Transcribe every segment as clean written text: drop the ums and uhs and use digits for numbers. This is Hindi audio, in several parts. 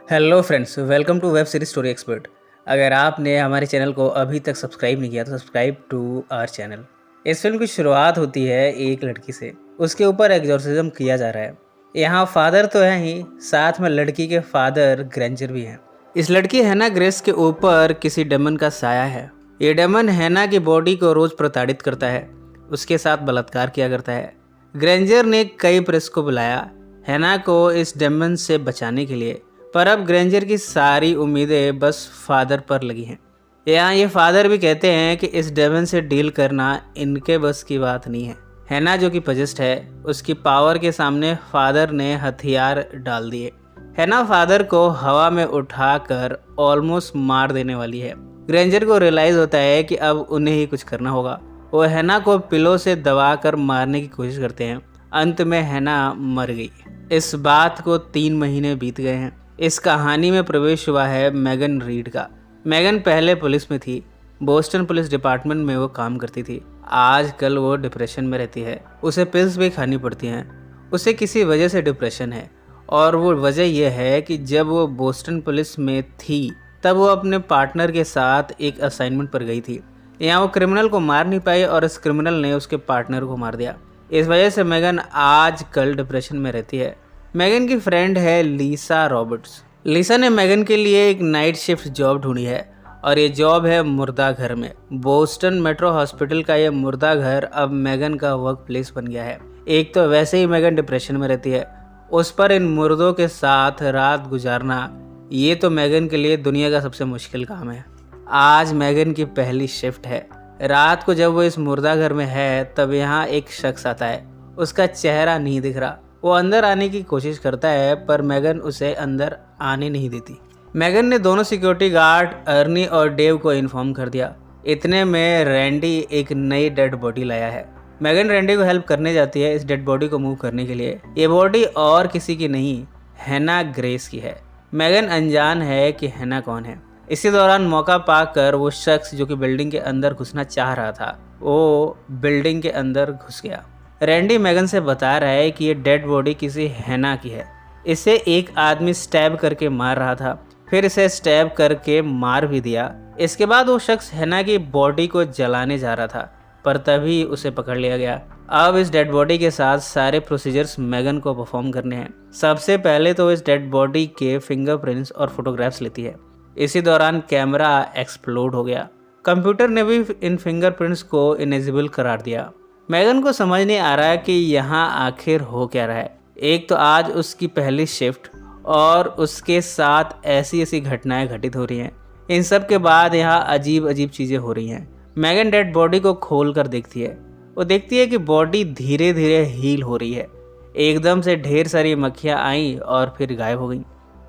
Hello friends, welcome to web series story expert. अगर आपने हमारे चैनल को अभी तक सब्सक्राइब नहीं किया तो सब्सक्राइब टू आवर चैनल। इस फिल्म की शुरुआत होती है एक लड़की से। उसके ऊपर एग्जॉर्सिज्म किया जा रहा है। यहाँ फादर तो है ही, साथ में लड़की के फादर ग्रेंजर भी हैं। इस लड़की हैना ग्रेस के ऊपर किसी डेमन का साया है। ये डेमन हैना की बॉडी को रोज प्रताड़ित करता है, उसके साथ बलात्कार किया करता है। ग्रेंजर ने कई प्रेस को बुलाया हैना को इस डेमन से बचाने के लिए, पर अब ग्रेंजर की सारी उम्मीदें बस फादर पर लगी हैं। यहाँ ये फादर भी कहते हैं कि इस डेमन से डील करना इनके बस की बात नहीं है। हैना जो कि पजेस्ट है, उसकी पावर के सामने फादर ने हथियार डाल दिए। हैना फादर को हवा में उठाकर ऑलमोस्ट मार देने वाली है। ग्रेंजर को रियलाइज होता है कि अब उन्हें ही कुछ करना होगा। वो हैना को पिलो से दबाकर मारने की कोशिश करते हैं। अंत में हैना मर गई। इस बात को 3 महीने बीत गए हैं। इस कहानी में प्रवेश हुआ है मेगन रीड का। मेगन पहले पुलिस में थी, बोस्टन पुलिस डिपार्टमेंट में वो काम करती थी। आजकल वो डिप्रेशन में रहती है, उसे पिल्स भी खानी पड़ती हैं। उसे किसी वजह से डिप्रेशन है, और वो वजह यह है कि जब वो बोस्टन पुलिस में थी तब वो अपने पार्टनर के साथ एक असाइनमेंट पर गई थी। यहाँ वो क्रिमिनल को मार नहीं पाई और इस क्रिमिनल ने उसके पार्टनर को मार दिया। इस वजह से मेगन आजकल डिप्रेशन में रहती है। मेगन की फ्रेंड है लीसा रॉबर्ट्स। लीसा ने मेगन के लिए एक नाइट शिफ्ट जॉब ढूंढी है, और ये जॉब है मुर्दा घर में। बोस्टन मेट्रो हॉस्पिटल का ये मुर्दा घर अब मेगन का वर्क प्लेस बन गया है। एक तो वैसे ही मेगन डिप्रेशन में रहती है, उस पर इन मुर्दों के साथ रात गुजारना, ये तो मेगन के लिए दुनिया का सबसे मुश्किल काम है। आज मेगन की पहली शिफ्ट है। रात को जब वो इस मुर्दा घर में है तब यहाँ एक शख्स आता है। उसका चेहरा नहीं दिख रहा। वो अंदर आने की कोशिश करता है, पर मेगन उसे अंदर आने नहीं देती। मेगन ने दोनों सिक्योरिटी गार्ड अर्नी और डेव को इन्फॉर्म कर दिया। इतने में रैंडी एक नई डेड बॉडी लाया है। मेगन रैंडी को हेल्प करने जाती है इस डेड बॉडी को मूव करने के लिए। ये बॉडी और किसी की नहीं, हैना ग्रेस की है। मेगन अनजान है कि हैना कौन है। इसी दौरान मौका पाकर वो शख्स जो कि बिल्डिंग के अंदर घुसना चाह रहा था, वो बिल्डिंग के अंदर घुस गया। रैंडी मेगन से बता रहा है कि ये डेड बॉडी किसी हैना की है। इसे एक आदमी स्टैब करके मार रहा था, फिर इसे स्टैब करके मार भी दिया। इसके बाद वो शख्स हैना की बॉडी को जलाने जा रहा था, पर तभी उसे पकड़ लिया गया। अब इस डेड बॉडी के साथ सारे प्रोसीजर्स मेगन को परफॉर्म करने हैं। सबसे पहले तो इस डेड बॉडी के फिंगरप्रिंट्स और फोटोग्राफ्स लेती है। इसी दौरान कैमरा एक्सप्लोड हो गया। कंप्यूटर ने भी इन फिंगरप्रिंट्स को इनेजिबल करार दिया। मेगन को समझ नहीं आ रहा है कि यहाँ आखिर हो क्या रहा है। एक तो आज उसकी पहली शिफ्ट, और उसके साथ ऐसी ऐसी घटनाएं घटित हो रही हैं। इन सब के बाद यहाँ अजीब अजीब चीज़ें हो रही हैं। मेगन डेड बॉडी को खोल कर देखती है। वो देखती है कि बॉडी धीरे धीरे हील हो रही है। एकदम से ढेर सारी मक्खियाँ आईं और फिर गायब हो गईं।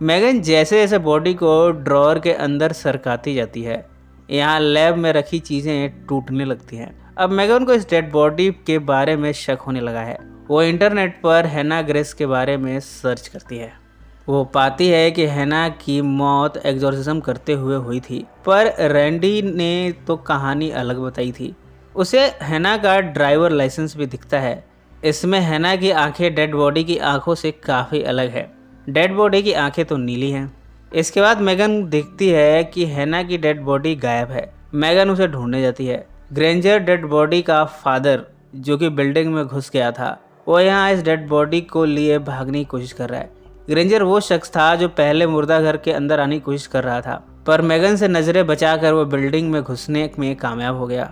मेगन जैसे जैसे बॉडी को ड्रॉअर के अंदर सरकाती जाती है, यहाँ लैब में रखी चीज़ें टूटने लगती हैं। अब मेगन को इस डेड बॉडी के बारे में शक होने लगा है। वो इंटरनेट पर हैना ग्रेस के बारे में सर्च करती है। वो पाती है कि हैना की मौत एग्जॉर्सिज्म करते हुए हुई थी, पर रैंडी ने तो कहानी अलग बताई थी। उसे हैना का ड्राइवर लाइसेंस भी दिखता है। इसमें हैना की आंखें डेड बॉडी की आंखों से काफ़ी अलग है। डेड बॉडी की आंखें तो नीली हैं। इसके बाद मेगन देखती है कि हैना की डेड बॉडी गायब है। मेगन उसे ढूंढने जाती है। ग्रेंजर डेड बॉडी का फादर जो कि बिल्डिंग में घुस गया था, वो यहाँ इस डेड बॉडी को लिए भागने की कोशिश कर रहा है। ग्रेंजर वो शख्स था जो पहले मुर्दा घर के अंदर आने की कोशिश कर रहा था, पर मेगन से नजरें बचाकर वो बिल्डिंग में घुसने में कामयाब हो गया।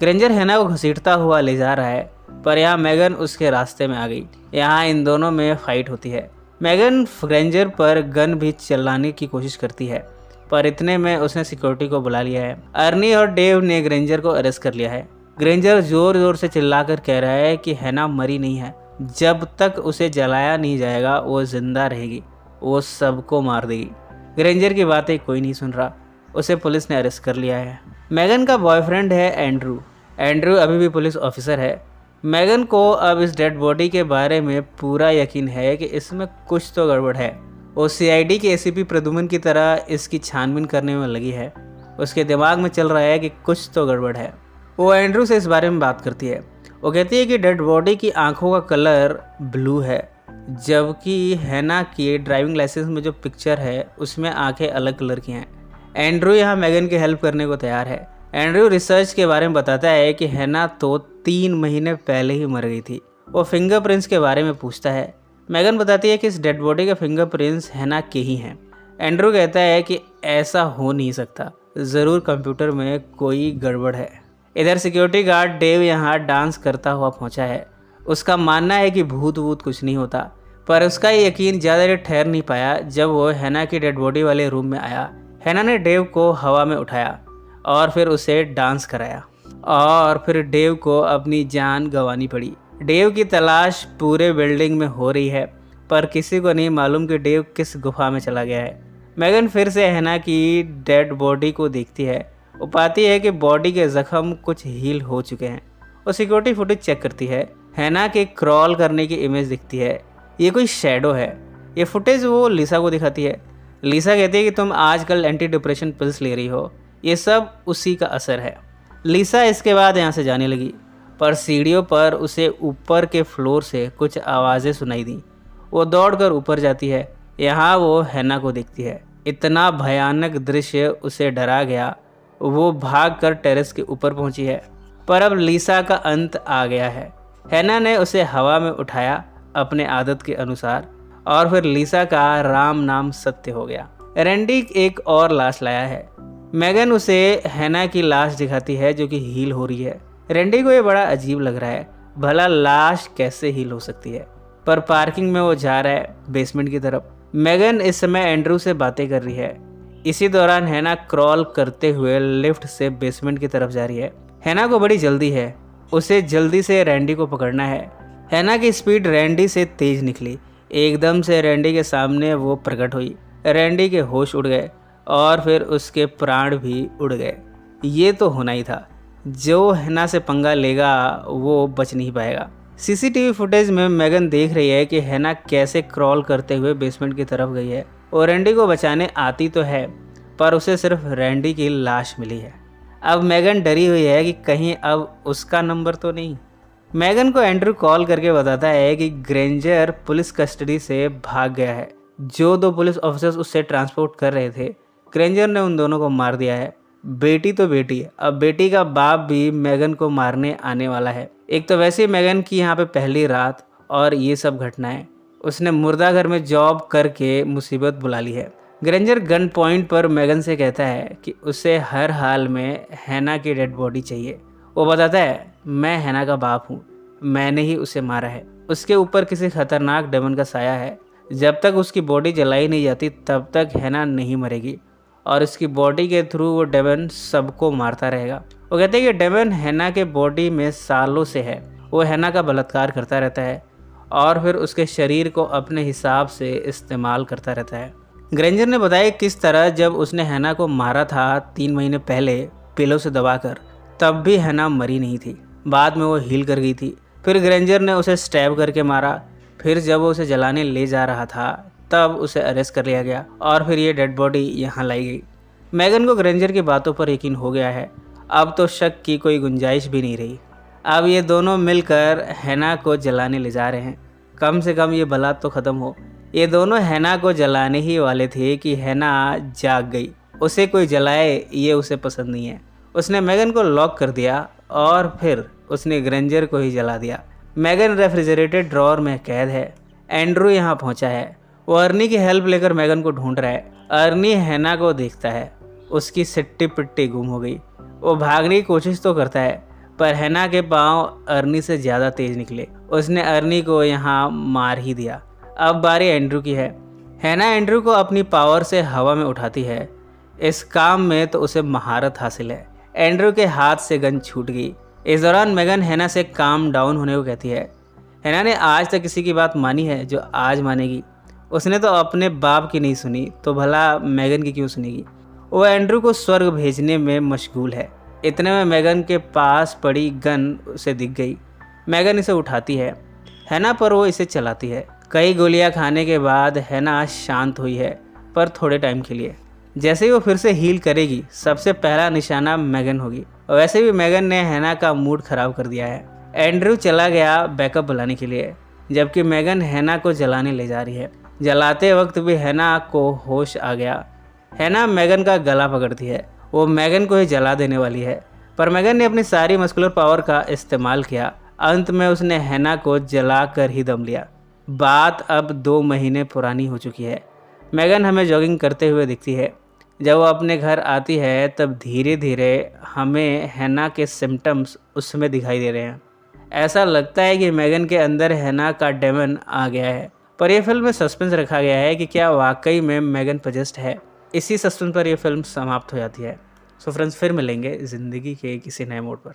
ग्रेंजर हैना को घसीटता हुआ ले जा रहा है, पर यहाँ मेगन उसके रास्ते में आ गई। यहाँ इन दोनों में फाइट होती है। मेगन ग्रेंजर पर गन भी चलाने की कोशिश करती है, पर इतने में उसने सिक्योरिटी को बुला लिया है। अर्नी और डेव ने ग्रेंजर को अरेस्ट कर लिया है। ग्रेंजर जोर जोर से चिल्लाकर कह रहा है कि हैना मरी नहीं है। जब तक उसे जलाया नहीं जाएगा वो जिंदा रहेगी, वो सबको मार देगी। ग्रेंजर की बातें कोई नहीं सुन रहा। उसे पुलिस ने अरेस्ट कर लिया है। मेगन का बॉयफ्रेंड है एंड्रू। एंड्रू अभी भी पुलिस ऑफिसर है। मेगन को अब इस डेड बॉडी के बारे में पूरा यकीन है कि इसमें कुछ तो गड़बड़ है। वो सीआईडी के एसीपी प्रद्युम्न की तरह इसकी छानबीन करने में लगी है। उसके दिमाग में चल रहा है कि कुछ तो गड़बड़ है। वो एंड्रू से इस बारे में बात करती है। वो कहती है कि डेड बॉडी की आंखों का कलर ब्लू है। जबकि हैना की ड्राइविंग लाइसेंस में जो पिक्चर है उसमें आंखें अलग कलर की हैं। एंड्रू यहाँ मेगन की हेल्प करने को तैयार है। एंड्रू रिसर्च के बारे में बताता है कि हैना तो 3 महीने पहले ही मर गई थी। वो फिंगरप्रिंट्स के बारे में पूछता है। मेगन बताती है कि इस डेड बॉडी के फिंगरप्रिंट्स हैना के ही हैं। एंड्रू कहता है कि ऐसा हो नहीं सकता, ज़रूर कंप्यूटर में कोई गड़बड़ है। इधर सिक्योरिटी गार्ड डेव यहाँ डांस करता हुआ पहुँचा है। उसका मानना है कि भूत वूत कुछ नहीं होता, पर उसका यकीन ज़्यादा देर ठहर नहीं पाया जब वो हैना की डेड बॉडी वाले रूम में आया। हैना ने डेव को हवा में उठाया और फिर उसे डांस कराया और फिर डेव को अपनी जान गंवानी पड़ी। डेव की तलाश पूरे बिल्डिंग में हो रही है, पर किसी को नहीं मालूम कि डेव किस गुफा में चला गया है। मेगन फिर से हैना की डेड बॉडी को देखती है। वो पाती है कि बॉडी के जख्म कुछ हील हो चुके हैं। वो सिक्योरिटी फुटेज चेक करती है। हैना के क्रॉल करने की इमेज दिखती है। ये कोई शैडो है। ये फुटेज वो लिसा को दिखाती है। लिसा कहती है कि तुम आजकल एंटी डिप्रेशन पिल्स ले रही हो, ये सब उसी का असर है। लिसा इसके बाद यहाँ से जाने लगी, पर सीढ़ियों पर उसे ऊपर के फ्लोर से कुछ आवाज़ें सुनाई दी। वो दौड़कर ऊपर जाती है। यहाँ वो हैना को देखती है। इतना भयानक दृश्य उसे डरा गया। वो भागकर टेरेस के ऊपर पहुंची है, पर अब लिसा का अंत आ गया है। हैना ने उसे हवा में उठाया अपने आदत के अनुसार, और फिर लिसा का राम नाम सत्य हो गया। रैंडी एक और लाश लाया है। मेगन उसे हैना की लाश दिखाती है जो कि हील हो रही है। रैंडी को ये बड़ा अजीब लग रहा है, भला लाश कैसे हील हो सकती है। पर पार्किंग में वो जा रहा है बेसमेंट की तरफ। मेगन इस समय एंड्रू से बातें कर रही है। इसी दौरान हैना क्रॉल करते हुए लिफ्ट से बेसमेंट की तरफ जा रही है। हैना को बड़ी जल्दी है, उसे जल्दी से रैंडी को पकड़ना है। हैना की स्पीड रैंडी से तेज निकली। एकदम से रैंडी के सामने वो प्रकट हुई। रैंडी के होश उड़ गए और फिर उसके प्राण भी उड़ गए। ये तो होना ही था, जो हैना से पंगा लेगा वो बच नहीं पाएगा। सीसीटीवी फुटेज में मेगन देख रही है कि हैना कैसे क्रॉल करते हुए बेसमेंट की तरफ गई है और रैंडी को बचाने आती तो है, पर उसे सिर्फ रैंडी की लाश मिली है। अब मेगन डरी हुई है कि कहीं अब उसका नंबर तो नहीं। मेगन को एंड्रू कॉल करके बताता है कि ग्रेंजर पुलिस कस्टडी से भाग गया है। जो 2 पुलिस ऑफिसर्स उससे ट्रांसपोर्ट कर रहे थे, ग्रेंजर ने उन दोनों को मार दिया है। बेटी तो बेटी है, अब बेटी का बाप भी मेगन को मारने आने वाला है। एक तो वैसे ही मेगन की यहाँ पे पहली रात और ये सब घटनाएं। उसने मुर्दा घर में जॉब करके मुसीबत बुला ली है। ग्रेंजर गन पॉइंट पर मेगन से कहता है कि उसे हर हाल में हैना की डेड बॉडी चाहिए। वो बताता है, मैं हैना का बाप हूँ, मैंने ही उसे मारा है। उसके ऊपर किसी खतरनाक डेमन का साया है। जब तक उसकी बॉडी जलाई नहीं जाती तब तक हैना नहीं मरेगी, और उसकी बॉडी के थ्रू वो डेमन सबको मारता रहेगा। वो कहते हैं कि डेमन हैना के बॉडी में सालों से है। वो हैना का बलात्कार करता रहता है और फिर उसके शरीर को अपने हिसाब से इस्तेमाल करता रहता है। ग्रेंजर ने बताया किस तरह जब उसने हैना को मारा था 3 महीने पहले पिलो से दबाकर, तब भी हैना मरी नहीं थी। बाद में वो हील कर गई थी। फिर ग्रेंजर ने उसे स्टैब करके मारा। फिर जब वो उसे जलाने ले जा रहा था तब उसे अरेस्ट कर लिया गया और फिर ये डेड बॉडी यहाँ लाई गई। मेगन को ग्रेंजर की बातों पर यकीन हो गया है। अब तो शक की कोई गुंजाइश भी नहीं रही। अब ये दोनों मिलकर हैना को जलाने ले जा रहे हैं। कम से कम ये भला तो ख़त्म हो। ये दोनों हैना को जलाने ही वाले थे कि हैना जाग गई। उसे कोई जलाए ये उसे पसंद नहीं है। उसने मेगन को लॉक कर दिया और फिर उसने ग्रेंजर को ही जला दिया। मेगन रेफ्रिजरेटेड ड्रॉअर में कैद है। एंड्रू यहाँ पहुँचा है। वो अर्नी की हेल्प लेकर मेगन को ढूंढ रहा है। अर्नी हैना को देखता है। उसकी सिट्टी पिट्टी गुम हो गई। वो भागने की कोशिश तो करता है, पर हैना के पाँव अर्नी से ज़्यादा तेज निकले। उसने अर्नी को यहाँ मार ही दिया। अब बारी एंड्रू की है। हैना एंड्रू को अपनी पावर से हवा में उठाती है। इस काम में तो उसे महारत हासिल है। एंड्रू के हाथ से गन छूट गई। इस दौरान मेगन हैना से काम डाउन होने को कहती है। हैना ने आज तक किसी की बात मानी है जो आज मानेगी। उसने तो अपने बाप की नहीं सुनी, तो भला मेगन की क्यों सुनेगी। वो एंड्रू को स्वर्ग भेजने में मशगूल है। इतने में मेगन के पास पड़ी गन उसे दिख गई। मेगन इसे उठाती है हैना पर वो इसे चलाती है। कई गोलियां खाने के बाद हैना शांत हुई है, पर थोड़े टाइम के लिए। जैसे ही वो फिर से हील करेगी, सबसे पहला निशाना मेगन होगी। वैसे भी मेगन ने हैना का मूड ख़राब कर दिया है। एंड्रू चला गया बैकअप बुलाने के लिए। जबकि मैगन हैना को जलाने ले जा रही है। जलाते वक्त भी हैना को होश आ गया। हैना मैगन का गला पकड़ती है, वो मैगन को ही जला देने वाली है, पर मैगन ने अपनी सारी मस्कुलर पावर का इस्तेमाल किया। अंत में उसने हैना को जला कर ही दम लिया। बात अब 2 महीने पुरानी हो चुकी है। मैगन हमें जॉगिंग करते हुए दिखती है। जब वो अपने घर आती है तब धीरे धीरे हमें हैना के सिम्टम्स उसमें दिखाई दे रहे हैं। ऐसा लगता है कि मैगन के अंदर हैना का डेमन आ गया है। पर यह फिल्म में सस्पेंस रखा गया है कि क्या वाकई में मैगन पजेस्ड है। इसी सस्पेंस पर यह फिल्म समाप्त हो जाती है। सो फ्रेंड्स, फिर मिलेंगे ज़िंदगी के किसी नए मोड़ पर।